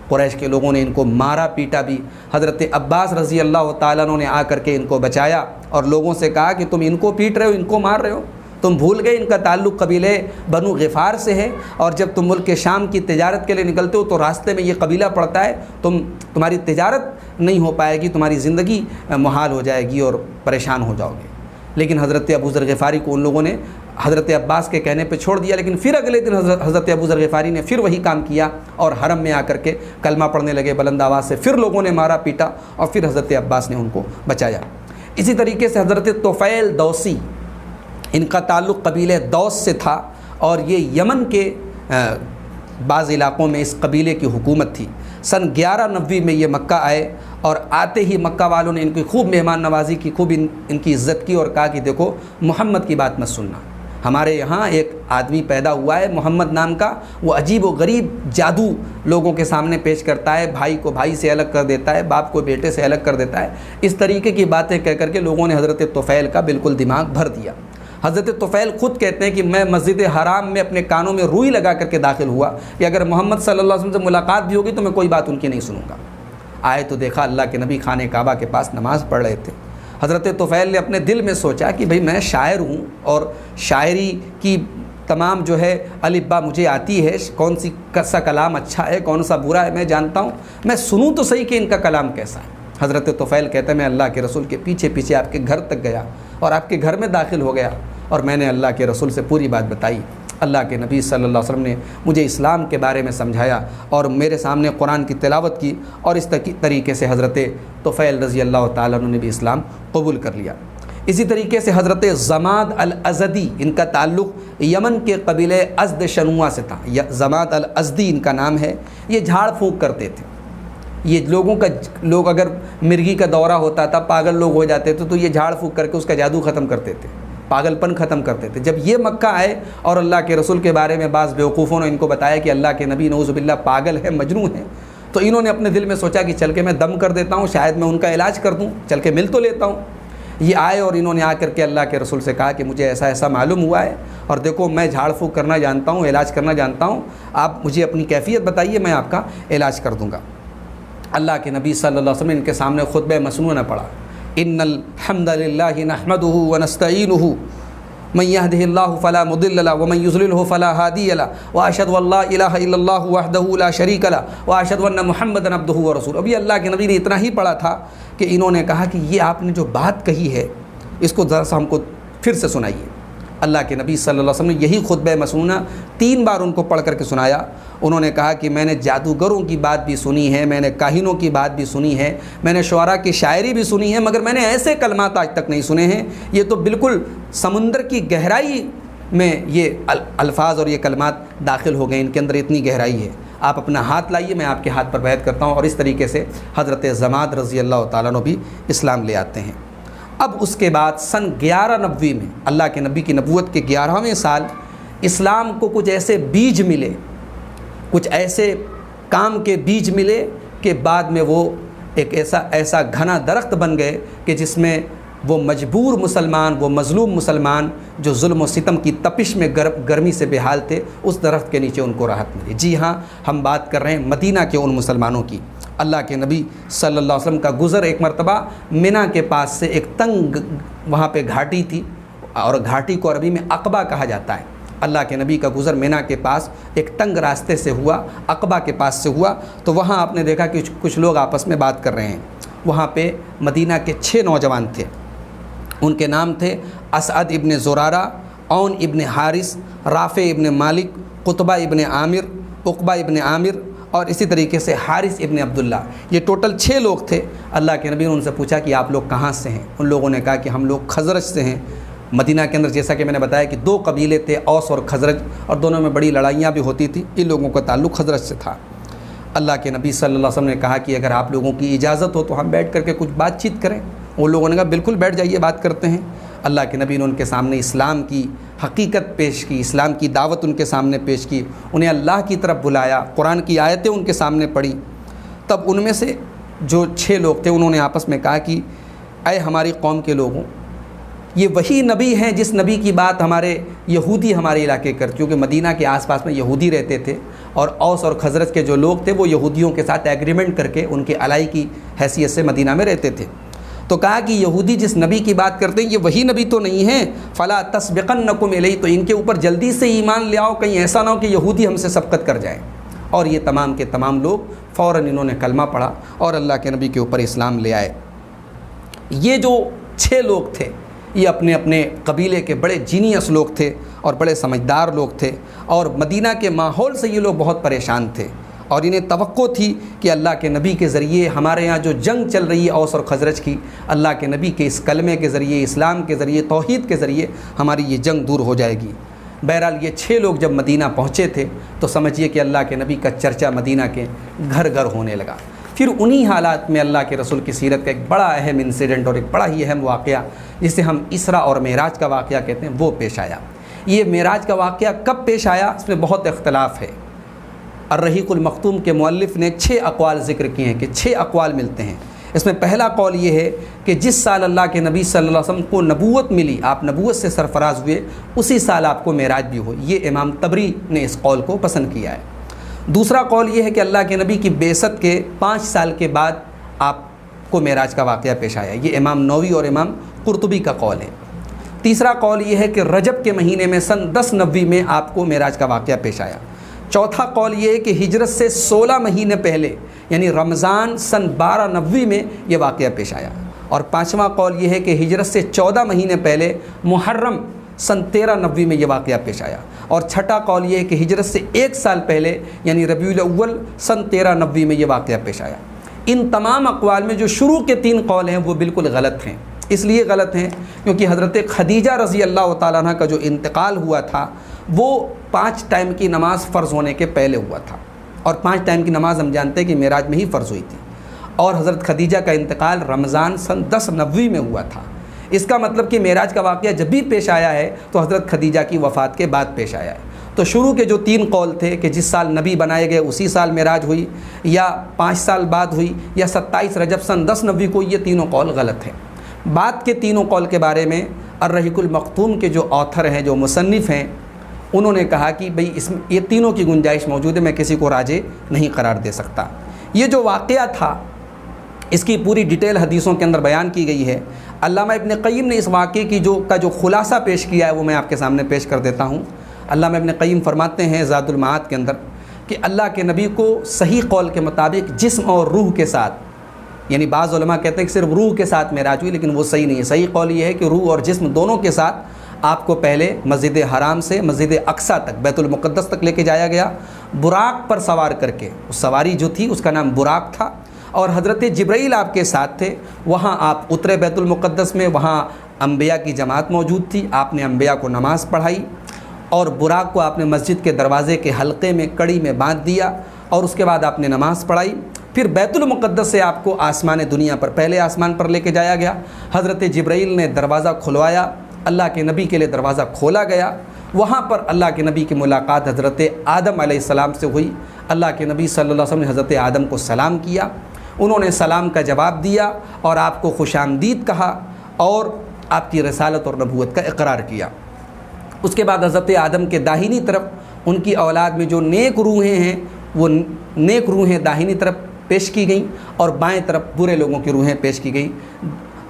Speaker 2: قریش کے لوگوں نے ان کو مارا پیٹا بھی، حضرت عباس رضی اللہ تعالیٰ عنہ نے آ کر کے ان کو بچایا اور لوگوں سے کہا کہ تم ان کو پیٹ رہے ہو، ان کو مار رہے ہو، تم بھول گئے ان کا تعلق قبیلے بنو غفار سے ہے، اور جب تم ملک شام کی تجارت کے لیے نکلتے ہو تو راستے میں یہ قبیلہ پڑتا ہے، تمہاری تجارت نہیں ہو پائے گی، تمہاری زندگی محال ہو جائے گی اور پریشان ہو جاؤ گے۔ لیکن حضرت ابو ذر غفاری کو ان لوگوں نے حضرت عباس کے کہنے پہ چھوڑ دیا، لیکن پھر اگلے دن حضرت ابو ذر غفاری نے پھر وہی کام کیا اور حرم میں آ کر کے کلمہ پڑھنے لگے بلند آواز سے، پھر لوگوں نے مارا پیٹا اور پھر حضرت عباس نے ان کو بچایا۔ اسی طریقے سے حضرت طفیل دوسی، ان کا تعلق قبیلہ دوس سے تھا اور یہ یمن کے بعض علاقوں میں اس قبیلے کی حکومت تھی۔ سن 1190 میں یہ مکہ آئے اور آتے ہی مکہ والوں نے ان کی خوب مہمان نوازی کی، خوب ان کی عزت کی اور کہا کہ دیکھو محمد کی بات مت سننا، ہمارے یہاں ایک آدمی پیدا ہوا ہے محمد نام کا، وہ عجیب و غریب جادو لوگوں کے سامنے پیش کرتا ہے، بھائی کو بھائی سے الگ کر دیتا ہے، باپ کو بیٹے سے الگ کر دیتا ہے، اس طریقے کی باتیں کہہ کر کے لوگوں نے حضرت طفیل کا بالکل دماغ بھر دیا۔ حضرت طفیل خود کہتے ہیں کہ میں مسجد حرام میں اپنے کانوں میں روئی لگا کر کے داخل ہوا کہ اگر محمد صلی اللہ علیہ وسلم سے ملاقات بھی ہوگی تو میں کوئی بات ان کی نہیں سنوں گا۔ آئے تو دیکھا اللہ کے نبی خانہ کعبہ کے پاس نماز پڑھ رہے تھے۔ حضرت طفیل نے اپنے دل میں سوچا کہ بھئی میں شاعر ہوں اور شاعری کی تمام جو ہے الف با مجھے آتی ہے، کون سا کلام اچھا ہے کون سا برا ہے میں جانتا ہوں، میں سنوں تو صحیح کہ ان کا کلام کیسا ہے۔ حضرت طفیل کہتے ہیں میں اللہ کے رسول کے پیچھے پیچھے آپ کے گھر تک گیا اور آپ کے گھر میں داخل ہو گیا اور میں نے اللہ کے رسول سے پوری بات بتائی۔ اللہ کے نبی صلی اللہ علیہ وسلم نے مجھے اسلام کے بارے میں سمجھایا اور میرے سامنے قرآن کی تلاوت کی، اور اس طریقے سے حضرت طفیل رضی اللہ تعالیٰ عنہ نے بھی اسلام قبول کر لیا۔ اسی طریقے سے حضرت زماد الازدی، ان کا تعلق یمن کے قبیلے ازد شنوا سے تھا، زماد الازدی ان کا نام ہے۔ یہ جھاڑ پھونک کرتے تھے، یہ لوگ اگر مرگی کا دورہ ہوتا تھا، پاگل لوگ ہو جاتے تھے تو یہ جھاڑ پھونک کر کے اس کا جادو ختم کرتے تھے، پاگل پن ختم کرتے تھے۔ جب یہ مکہ آئے اور اللہ کے رسول کے بارے میں بعض بیوقوفوں نے ان کو بتایا کہ اللہ کے نبی نعوذ باللہ پاگل ہے، مجنون ہے، تو انہوں نے اپنے دل میں سوچا کہ چل کے میں دم کر دیتا ہوں، شاید میں ان کا علاج کر دوں، چل کے مل تو لیتا ہوں۔ یہ آئے اور انہوں نے آ کر کے اللہ کے رسول سے کہا کہ مجھے ایسا ایسا معلوم ہوا ہے اور دیکھو میں جھاڑ پھونک کرنا جانتا ہوں، علاج کرنا جانتا ہوں، آپ مجھے اپنی کیفیت بتائیے میں آپ کا علاج کر دوں گا۔ اللہ کے نبی صلی اللہ علیہ وسلم نے ان کے سامنے خطبہ مسنونہ پڑھا، ان الحمد للہ نحمدہ ونستعینہ من يهده الله فلا مضل له ومن يضلله فلا هادي له واشهد ان لا اله الا الله وحده لا شريك له واشهد ان محمدا عبده ورسوله۔ ابھی اللہ کے نبی نے اتنا ہی پڑھا تھا کہ انہوں نے کہا کہ یہ آپ نے جو بات کہی ہے اس کو ذرا سا ہم کو پھر سے سنائیے۔ اللہ کے نبی صلی اللہ علیہ وسلم نے یہی خطبہ مسنونہ 3 بار ان کو پڑھ کر کے سنایا۔ انہوں نے کہا کہ میں نے جادوگروں کی بات بھی سنی ہے، میں نے کاہنوں کی بات بھی سنی ہے، میں نے شعراء کی شاعری بھی سنی ہے، مگر میں نے ایسے کلمات آج تک نہیں سنے ہیں۔ یہ تو بالکل سمندر کی گہرائی میں یہ الفاظ اور یہ کلمات داخل ہو گئے، ان کے اندر اتنی گہرائی ہے۔ آپ اپنا ہاتھ لائیے، میں آپ کے ہاتھ پر بیعت کرتا ہوں۔ اور اس طریقے سے حضرت زماد رضی اللہ تعالیٰ عنہ بھی اسلام لے آتے ہیں۔ اب اس کے بعد سن 1190 میں اللہ کے نبی کی نبوت کے 11ویں سال اسلام کو کچھ ایسے بیج ملے، کچھ ایسے کام کے بیج ملے کہ بعد میں وہ ایک ایسا گھنا درخت بن گئے کہ جس میں وہ مجبور مسلمان، وہ مظلوم مسلمان جو ظلم و ستم کی تپش میں گرمی سے بے حال تھے، اس درخت کے نیچے ان کو راحت ملی۔ جی ہاں، ہم بات کر رہے ہیں مدینہ کے ان مسلمانوں کی۔ اللہ کے نبی صلی اللہ علیہ وسلم کا گزر ایک مرتبہ منا کے پاس سے ایک تنگ وہاں پہ گھاٹی تھی، اور گھاٹی کو عربی میں عقبہ کہا جاتا ہے۔ اللہ کے نبی کا گزر منا کے پاس ایک تنگ راستے سے ہوا، عقبہ کے پاس سے ہوا، تو وہاں آپ نے دیکھا کہ کچھ لوگ آپس میں بات کر رہے ہیں۔ وہاں پہ مدینہ کے 6 نوجوان تھے، ان کے نام تھے اسعد ابن زرارہ، عون ابن حارث، رافع ابن مالک، قطبہ ابن عامر، عقبہ ابن عامر، اور اسی طریقے سے حارث ابن عبداللہ۔ یہ ٹوٹل 6 لوگ تھے۔ اللہ کے نبی نے ان سے پوچھا کہ آپ لوگ کہاں سے ہیں؟ ان لوگوں نے کہا کہ ہم لوگ خزرج سے ہیں۔ مدینہ کے اندر جیسا کہ میں نے بتایا کہ 2 قبیلے تھے، اوس اور خزرج، اور دونوں میں بڑی لڑائیاں بھی ہوتی تھیں۔ ان لوگوں کا تعلق خزرج سے تھا۔ اللہ کے نبی صلی اللہ علیہ وسلم نے کہا کہ اگر آپ لوگوں کی اجازت ہو تو ہم بیٹھ کر کے کچھ بات چیت کریں۔ ان لوگوں نے کہا بالکل بیٹھ جائیے، بات کرتے ہیں۔ اللہ کے نبی نے ان کے سامنے اسلام کی حقیقت پیش کی، اسلام کی دعوت ان کے سامنے پیش کی، انہیں اللہ کی طرف بلایا، قرآن کی آیتیں ان کے سامنے پڑھی۔ تب ان میں سے جو 6 لوگ تھے انہوں نے آپس میں کہا کہ اے ہماری قوم کے لوگوں، یہ وہی نبی ہیں جس نبی کی بات ہمارے یہودی ہمارے علاقے کرتے، کیونکہ مدینہ کے آس پاس میں یہودی رہتے تھے، اور اوس اور خزرج کے جو لوگ تھے وہ یہودیوں کے ساتھ ایگریمنٹ کر کے ان کے الائی کی حیثیت سے مدینہ میں رہتے تھے۔ تو کہا کہ یہودی جس نبی کی بات کرتے ہیں یہ وہی نبی تو نہیں ہیں، فلا تسبقنکم الیہ، تو ان کے اوپر جلدی سے ایمان لے آؤ، کہیں ایسا نہ ہو کہ یہودی ہم سے سبقت کر جائیں۔ اور یہ تمام کے تمام لوگ فوراً انہوں نے کلمہ پڑھا اور اللہ کے نبی کے اوپر اسلام لے آئے۔ یہ جو 6 لوگ تھے یہ اپنے اپنے قبیلے کے بڑے جینیس لوگ تھے اور بڑے سمجھدار لوگ تھے، اور مدینہ کے ماحول سے یہ لوگ بہت پریشان تھے، اور انہیں توقع تھی کہ اللہ کے نبی کے ذریعے ہمارے یہاں جو جنگ چل رہی ہے اوس اور خزرج کی، اللہ کے نبی کے اس کلمے کے ذریعے، اسلام کے ذریعے، توحید کے ذریعے ہماری یہ جنگ دور ہو جائے گی۔ بہرحال یہ 6 لوگ جب مدینہ پہنچے تھے تو سمجھیے کہ اللہ کے نبی کا چرچا مدینہ کے گھر گھر ہونے لگا۔ پھر انہی حالات میں اللہ کے رسول کی سیرت کا ایک بڑا اہم انسیڈنٹ اور ایک بڑا ہی اہم واقعہ، جسے ہم اسراء اور معراج کا واقعہ کہتے ہیں، وہ پیش آیا۔ یہ معراج کا واقعہ کب پیش آیا اس میں بہت اختلاف ہے۔ الرحیق المختوم کے مؤلف نے 6 اقوال ذکر کیے ہیں، کہ 6 اقوال ملتے ہیں۔ اس میں پہلا قول یہ ہے کہ جس سال اللہ کے نبی صلی اللہ علیہ وسلم کو نبوت ملی، آپ نبوت سے سرفراز ہوئے، اسی سال آپ کو معراج بھی ہوئی۔ یہ امام طبری نے اس قول کو پسند کیا ہے۔ دوسرا قول یہ ہے کہ اللہ کے نبی کی بعثت کے 5 سال کے بعد آپ کو معراج کا واقعہ پیش آیا۔ یہ امام نووی اور امام قرطبی کا قول ہے۔ تیسرا قول یہ ہے کہ رجب کے مہینے میں سن 1090 میں آپ کو معراج کا واقعہ پیش آیا۔ چوتھا قول یہ ہے کہ ہجرت سے 16 مہینے پہلے یعنی رمضان سن 1290 میں یہ واقعہ پیش آیا۔ اور پانچواں قول یہ ہے کہ ہجرت سے 14 مہینے پہلے محرم سن 1390 میں یہ واقعہ پیش آیا۔ اور چھٹا قول یہ ہے کہ ہجرت سے 1 سال پہلے یعنی ربیع الاول سن 1390 میں یہ واقعہ پیش آیا۔ ان تمام اقوال میں جو شروع کے 3 قول ہیں وہ بالکل غلط ہیں۔ اس لیے غلط ہیں کیونکہ حضرت خدیجہ رضی اللہ تعالیٰ عنہ کا جو انتقال ہوا تھا وہ 5 ٹائم کی نماز فرض ہونے کے پہلے ہوا تھا، اور 5 ٹائم کی نماز ہم جانتے ہیں کہ معراج میں ہی فرض ہوئی تھی، اور حضرت خدیجہ کا انتقال رمضان سن 1090 میں ہوا تھا۔ اس کا مطلب کہ معراج کا واقعہ جب بھی پیش آیا ہے تو حضرت خدیجہ کی وفات کے بعد پیش آیا ہے۔ تو شروع کے جو 3 قول تھے کہ جس سال نبی بنائے گئے اسی سال معراج ہوئی، یا 5 سال بعد ہوئی، یا 27 رجب سن 1090 کو، یہ تینوں قول غلط ہیں۔ بعد کے تینوں قول کے بارے میں الرحیق المختوم کے جو آتھر ہیں، جو مصنف ہیں، انہوں نے کہا کہ بھئی اس میں یہ تینوں کی گنجائش موجود ہے، میں کسی کو راجح نہیں قرار دے سکتا۔ یہ جو واقعہ تھا اس کی پوری ڈیٹیل حدیثوں کے اندر بیان کی گئی ہے۔ علامہ ابن قیم نے اس واقعے کی جو خلاصہ پیش کیا ہے وہ میں آپ کے سامنے پیش کر دیتا ہوں۔ علامہ ابن قیم فرماتے ہیں زاد المعاد کے اندر کہ اللہ کے نبی کو صحیح قول کے مطابق جسم اور روح کے ساتھ، یعنی بعض علماء کہتے ہیں کہ صرف روح کے ساتھ معراج ہوئی، لیکن وہ صحیح نہیں ہے۔ صحیح قول یہ ہے کہ روح اور جسم دونوں کے ساتھ آپ کو پہلے مسجد حرام سے مسجد اقصیٰ تک، بیت المقدس تک لے کے جایا گیا، براق پر سوار کر کے۔ اس سواری جو تھی اس کا نام براق تھا، اور حضرت جبرائیل آپ کے ساتھ تھے۔ وہاں آپ اترے بیت المقدس میں، وہاں انبیاء کی جماعت موجود تھی، آپ نے انبیاء کو نماز پڑھائی، اور براق کو آپ نے مسجد کے دروازے کے حلقے میں کڑی میں باندھ دیا، اور اس کے بعد آپ نے نماز پڑھائی۔ پھر بیت المقدس سے آپ کو آسمان دنیا پر، پہلے آسمان پر لے کے جایا گیا۔ حضرت جبرائیل نے دروازہ کھلوایا، اللہ کے نبی کے لیے دروازہ کھولا گیا۔ وہاں پر اللہ کے نبی کی ملاقات حضرت آدم علیہ السلام سے ہوئی۔ اللہ کے نبی صلی اللہ علیہ وسلم نے حضرت آدم کو سلام کیا، انہوں نے سلام کا جواب دیا اور آپ کو خوش آمدید کہا اور آپ کی رسالت اور نبوت کا اقرار کیا۔ اس کے بعد حضرت آدم کے داہنی طرف ان کی اولاد میں جو نیک روحیں ہیں، وہ نیک روحیں داہنی طرف پیش کی گئیں اور بائیں طرف برے لوگوں کی روحیں پیش کی گئیں۔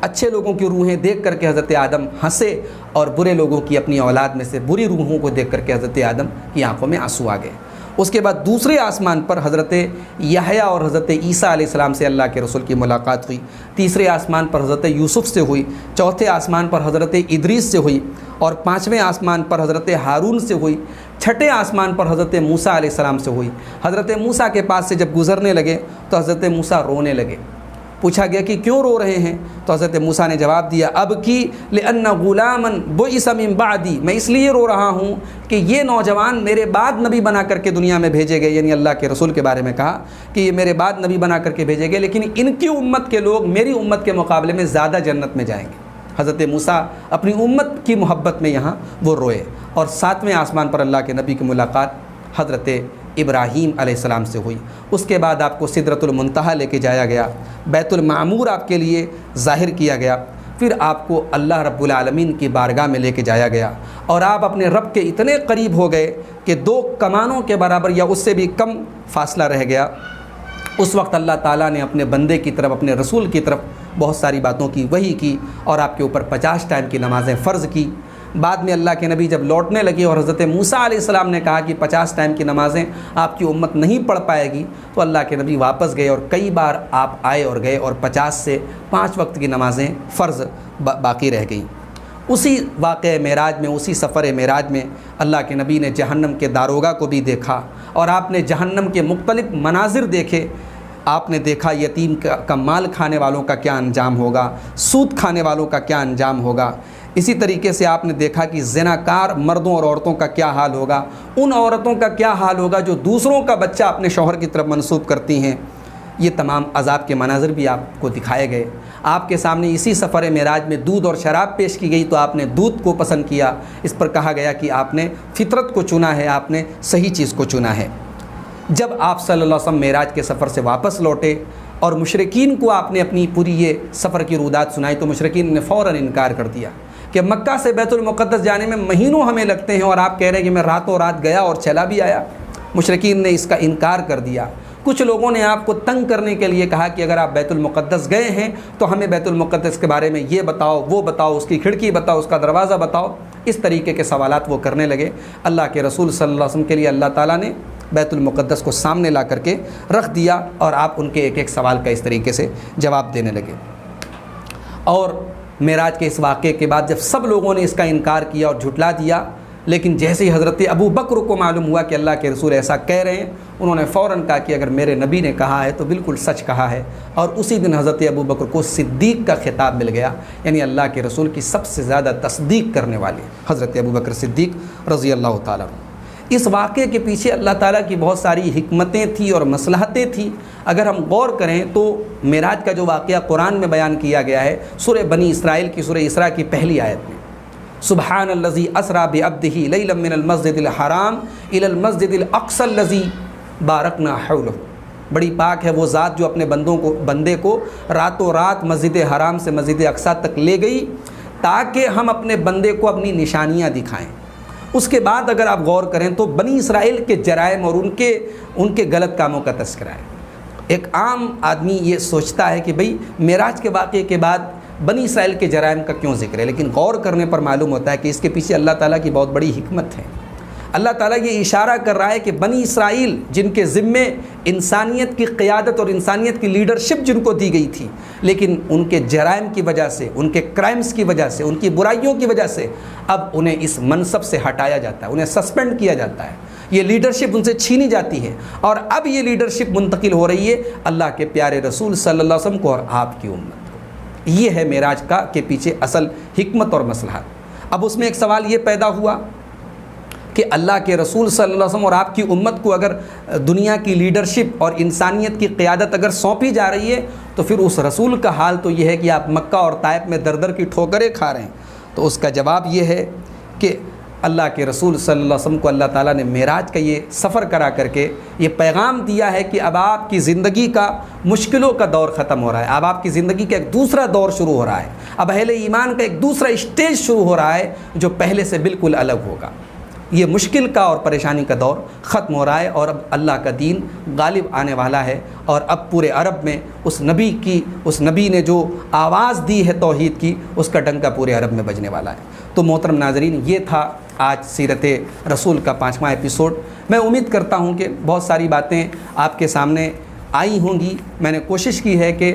Speaker 2: اچھے لوگوں کی روحیں دیکھ کر کے حضرت آدم ہنسے اور برے لوگوں کی اپنی اولاد میں سے بری روحوں کو دیکھ کر کے حضرت آدم کی آنکھوں میں آنسو آ گئے۔ اس کے بعد دوسرے آسمان پر حضرت یحییٰ اور حضرت عیسیٰ علیہ السلام سے اللہ کے رسول کی ملاقات ہوئی۔ تیسرے آسمان پر حضرت یوسف سے ہوئی، چوتھے آسمان پر حضرت ادریس سے ہوئی، اور پانچویں آسمان پر حضرت ہارون سے ہوئی۔ چھٹے آسمان پر حضرت موسیٰ علیہ السلام سے ہوئی۔ حضرت موسیٰ کے پاس سے جب گزرنے لگے تو حضرت موسیٰ رونے لگے۔ پوچھا گیا کہ کیوں رو رہے ہیں؟ تو حضرت موسیٰ نے جواب دیا، اب کی لأن غلاما بعث من بعدی، میں اس لیے رو رہا ہوں کہ یہ نوجوان میرے بعد نبی بنا کر کے دنیا میں بھیجے گئے، یعنی اللہ کے رسول کے بارے میں کہا کہ یہ میرے بعد نبی بنا کر کے بھیجے گئے، لیکن ان کی امت کے لوگ میری امت کے مقابلے میں زیادہ جنت میں جائیں گے۔ حضرت موسیٰ اپنی امت کی محبت میں یہاں وہ روئے۔ اور ساتویں آسمان پر اللہ کے نبی کی ملاقات حضرت ابراہیم علیہ السلام سے ہوئی۔ اس کے بعد آپ کو سدرۃ المنتہا لے کے جایا گیا، بیت المعمور آپ کے لیے ظاہر کیا گیا، پھر آپ کو اللہ رب العالمین کی بارگاہ میں لے کے جایا گیا، اور آپ اپنے رب کے اتنے قریب ہو گئے کہ 2 کمانوں کے برابر یا اس سے بھی کم فاصلہ رہ گیا۔ اس وقت اللہ تعالیٰ نے اپنے بندے کی طرف، اپنے رسول کی طرف بہت ساری باتوں کی وحی کی اور آپ کے اوپر 50 ٹائم کی نمازیں فرض کی۔ بعد میں اللہ کے نبی جب لوٹنے لگے اور حضرت موسیٰ علیہ السلام نے کہا کہ 50 ٹائم کی نمازیں آپ کی امت نہیں پڑھ پائے گی، تو اللہ کے نبی واپس گئے اور کئی بار آپ آئے اور گئے اور 50 سے 5 وقت کی نمازیں فرض باقی رہ گئیں۔ اسی واقعہ معراج میں، اسی سفر معراج میں اللہ کے نبی نے جہنم کے داروغہ کو بھی دیکھا اور آپ نے جہنم کے مختلف مناظر دیکھے۔ آپ نے دیکھا یتیم کا مال کھانے والوں کا کیا انجام ہوگا، سود کھانے والوں کا کیا انجام ہوگا۔ اسی طریقے سے آپ نے دیکھا کہ زناکار مردوں اور عورتوں کا کیا حال ہوگا، ان عورتوں کا کیا حال ہوگا جو دوسروں کا بچہ اپنے شوہر کی طرف منسوب کرتی ہیں۔ یہ تمام عذاب کے مناظر بھی آپ کو دکھائے گئے۔ آپ کے سامنے اسی سفر معراج میں دودھ اور شراب پیش کی گئی تو آپ نے دودھ کو پسند کیا۔ اس پر کہا گیا کہ آپ نے فطرت کو چنا ہے، آپ نے صحیح چیز کو چنا ہے۔ جب آپ صلی اللہ علیہ وسلم معراج کے سفر سے واپس لوٹے اور مشرکین کو آپ نے اپنی پوری یہ سفر کی رودات سنائی تو مشرکین نے فوراً انکار کر دیا کہ مکہ سے بیت المقدس جانے میں مہینوں ہمیں لگتے ہیں اور آپ کہہ رہے ہیں کہ میں راتوں رات گیا اور چلا بھی آیا۔ مشرکین نے اس کا انکار کر دیا۔ کچھ لوگوں نے آپ کو تنگ کرنے کے لیے کہا کہ اگر آپ بیت المقدس گئے ہیں تو ہمیں بیت المقدس کے بارے میں یہ بتاؤ، وہ بتاؤ، اس کی کھڑکی بتاؤ، اس کا دروازہ بتاؤ۔ اس طریقے کے سوالات وہ کرنے لگے۔ اللہ کے رسول صلی اللہ علیہ وسلم کے لیے اللہ تعالیٰ نے بیت المقدس کو سامنے لا کر کے رکھ دیا اور آپ ان کے ایک ایک سوال کا اس طریقے سے جواب دینے لگے۔ اور معراج کے اس واقعے کے بعد جب سب لوگوں نے اس کا انکار کیا اور جھٹلا دیا، لیکن جیسے ہی حضرت ابو بکر کو معلوم ہوا کہ اللہ کے رسول ایسا کہہ رہے ہیں، انہوں نے فوراً کہا کہ اگر میرے نبی نے کہا ہے تو بالکل سچ کہا ہے، اور اسی دن حضرت ابو بکر کو صدیق کا خطاب مل گیا، یعنی اللہ کے رسول کی سب سے زیادہ تصدیق کرنے والے حضرت ابو بکر صدیق رضی اللہ تعالیٰ عنہ۔ اس واقعے کے پیچھے اللہ تعالیٰ کی بہت ساری حکمتیں تھیں اور مصلحتیں تھیں۔ اگر ہم غور کریں تو معراج کا جو واقعہ قرآن میں بیان کیا گیا ہے سورہ بنی اسرائیل کی سورہ اسراء کی پہلی آیت میں، سبحان الذی اسریٰ بعبدہ لیلا من المسجد الحرام الی المسجد الاقصی الذی بارکنا حولہ، بڑی پاک ہے وہ ذات جو اپنے بندے کو راتوں رات مسجد حرام سے مسجد اقصی تک لے گئی تاکہ ہم اپنے بندے کو اپنی نشانیاں دکھائیں۔ اس کے بعد اگر آپ غور کریں تو بنی اسرائیل کے جرائم اور ان کے غلط کاموں کا تذکرہ ہے۔ ایک عام آدمی یہ سوچتا ہے کہ بھئی معراج کے واقعے کے بعد بنی اسرائیل کے جرائم کا کیوں ذکر ہے، لیکن غور کرنے پر معلوم ہوتا ہے کہ اس کے پیچھے اللہ تعالیٰ کی بہت بڑی حکمت ہے۔ اللہ تعالیٰ یہ اشارہ کر رہا ہے کہ بنی اسرائیل جن کے ذمے انسانیت کی قیادت اور انسانیت کی لیڈرشپ جن کو دی گئی تھی، لیکن ان کے جرائم کی وجہ سے، ان کے کرائمز کی وجہ سے، ان کی برائیوں کی وجہ سے اب انہیں اس منصب سے ہٹایا جاتا ہے، انہیں سسپینڈ کیا جاتا ہے، یہ لیڈرشپ ان سے چھینی جاتی ہے، اور اب یہ لیڈرشپ منتقل ہو رہی ہے اللہ کے پیارے رسول صلی اللہ علیہ وسلم کو اور آپ کی امت کو۔ یہ ہے معراج کا کے پیچھے اصل حکمت اور مصلحت۔ اب اس میں ایک سوال یہ پیدا ہوا کہ اللہ کے رسول صلی اللہ علیہ وسلم اور آپ کی امت کو اگر دنیا کی لیڈرشپ اور انسانیت کی قیادت اگر سونپی جا رہی ہے تو پھر اس رسول کا حال تو یہ ہے کہ آپ مکہ اور طائف میں در در کی ٹھوکریں کھا رہے ہیں۔ تو اس کا جواب یہ ہے کہ اللہ کے رسول صلی اللہ علیہ وسلم کو اللہ تعالیٰ نے معراج کا یہ سفر کرا کر کے یہ پیغام دیا ہے کہ اب آپ کی زندگی کا مشکلوں کا دور ختم ہو رہا ہے، اب آپ کی زندگی کا ایک دوسرا دور شروع ہو رہا ہے، اب اہل ایمان کا ایک دوسرا اسٹیج شروع ہو رہا ہے جو پہلے سے بالکل الگ ہوگا۔ یہ مشکل کا اور پریشانی کا دور ختم ہو رہا ہے اور اب اللہ کا دین غالب آنے والا ہے، اور اب پورے عرب میں اس نبی نے جو آواز دی ہے توحید کی، اس کا ڈنکا پورے عرب میں بجنے والا ہے۔ تو محترم ناظرین، یہ تھا آج سیرت رسول کا 5واں ایپیسوڈ۔ میں امید کرتا ہوں کہ بہت ساری باتیں آپ کے سامنے آئی ہوں گی۔ میں نے کوشش کی ہے کہ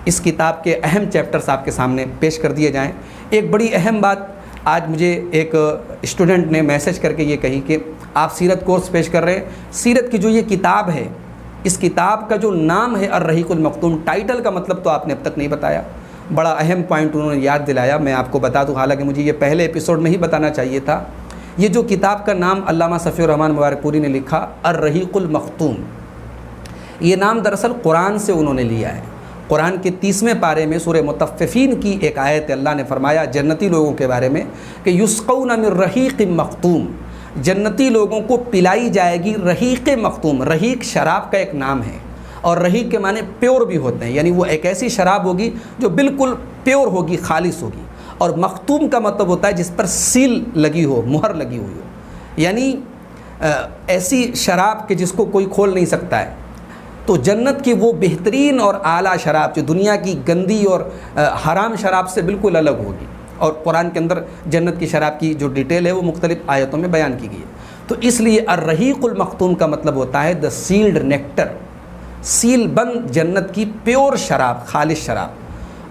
Speaker 2: اس کتاب کے اہم چیپٹرز آپ کے سامنے پیش کر دیے جائیں۔ ایک بڑی اہم بات آج مجھے ایک اسٹوڈنٹ نے میسج کر کے یہ کہی کہ آپ سیرت کورس پیش کر رہے ہیں، سیرت کی جو یہ کتاب ہے، اس کتاب کا جو نام ہے الرحیق المختوم، ٹائٹل کا مطلب تو آپ نے اب تک نہیں بتایا۔ بڑا اہم پوائنٹ انہوں نے یاد دلایا، میں آپ کو بتا دوں، حالانکہ مجھے یہ پہلے ایپیسوڈ میں ہی بتانا چاہیے تھا۔ یہ جو کتاب کا نام علامہ صفی الرحمن مبارک پوری نے لکھا الرحیق المختوم، یہ نام دراصل قرآن سے انہوں نے لیا ہے۔ قرآن کے 30ویں پارے میں سورہ مطففین کی ایک آیت اللہ نے فرمایا جنتی لوگوں کے بارے میں کہ یسقون من رحیق مختوم، جنتی لوگوں کو پلائی جائے گی رحیق مختوم۔ رحیق شراب کا ایک نام ہے، اور رحیق کے معنی پیور بھی ہوتے ہیں، یعنی وہ ایک ایسی شراب ہوگی جو بالکل پیور ہوگی، خالص ہوگی۔ اور مختوم کا مطلب ہوتا ہے جس پر سیل لگی ہو، مہر لگی ہوئی ہو، یعنی ایسی شراب کہ جس کو کوئی کھول نہیں سکتا ہے۔ تو جنت کی وہ بہترین اور اعلیٰ شراب جو دنیا کی گندی اور حرام شراب سے بالکل الگ ہوگی، اور قرآن کے اندر جنت کی شراب کی جو ڈیٹیل ہے وہ مختلف آیتوں میں بیان کی گئی ہے۔ تو اس لیے الرحیق المختوم کا مطلب ہوتا ہے دا سیلڈ نیکٹر، سیل بند جنت کی پیور شراب، خالص شراب۔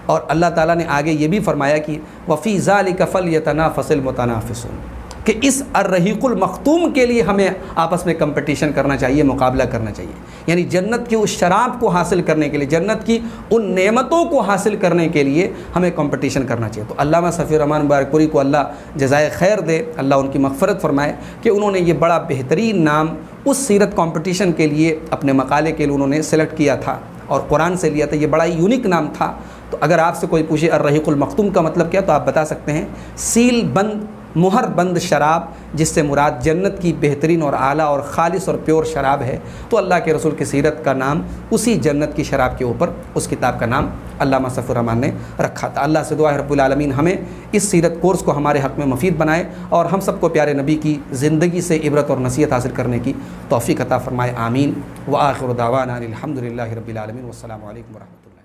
Speaker 2: اور اللہ تعالیٰ نے آگے یہ بھی فرمایا کہ وفی ذالک فلیتنافس المتنافسون، کہ اس الرحیق المختوم کے لیے ہمیں آپس میں کمپٹیشن کرنا چاہیے، مقابلہ کرنا چاہیے، یعنی جنت کی اس شراب کو حاصل کرنے کے لیے، جنت کی ان نعمتوں کو حاصل کرنے کے لیے ہمیں کمپٹیشن کرنا چاہیے۔ تو علامہ صفی الرحمن مبارک پوری کو اللہ جزائے خیر دے، اللہ ان کی مغفرت فرمائے کہ انہوں نے یہ بڑا بہترین نام اس سیرت کمپٹیشن کے لیے اپنے مقالے کے لیے انہوں نے سلیکٹ کیا تھا اور قرآن سے لیا تھا۔ یہ بڑا یونیک نام تھا۔ تو اگر آپ سے کوئی پوچھے الرحیق المختوم کا مطلب کیا، تو آپ بتا سکتے ہیں سیل بند، مہر بند شراب، جس سے مراد جنت کی بہترین اور اعلیٰ اور خالص اور پیور شراب ہے۔ تو اللہ کے رسول کی سیرت کا نام اسی جنت کی شراب کے اوپر اس کتاب کا نام علامہ صفی الرحمن نے رکھا تھا۔ اللہ سے دعا ہے رب العالمین ہمیں اس سیرت کورس کو ہمارے حق میں مفید بنائے، اور ہم سب کو پیارے نبی کی زندگی سے عبرت اور نصیحت حاصل کرنے کی توفیق عطا فرمائے، آمین۔ وآخر دعوانا الحمد للہ رب العالمین، والسلام علیکم ورحمۃ اللہ۔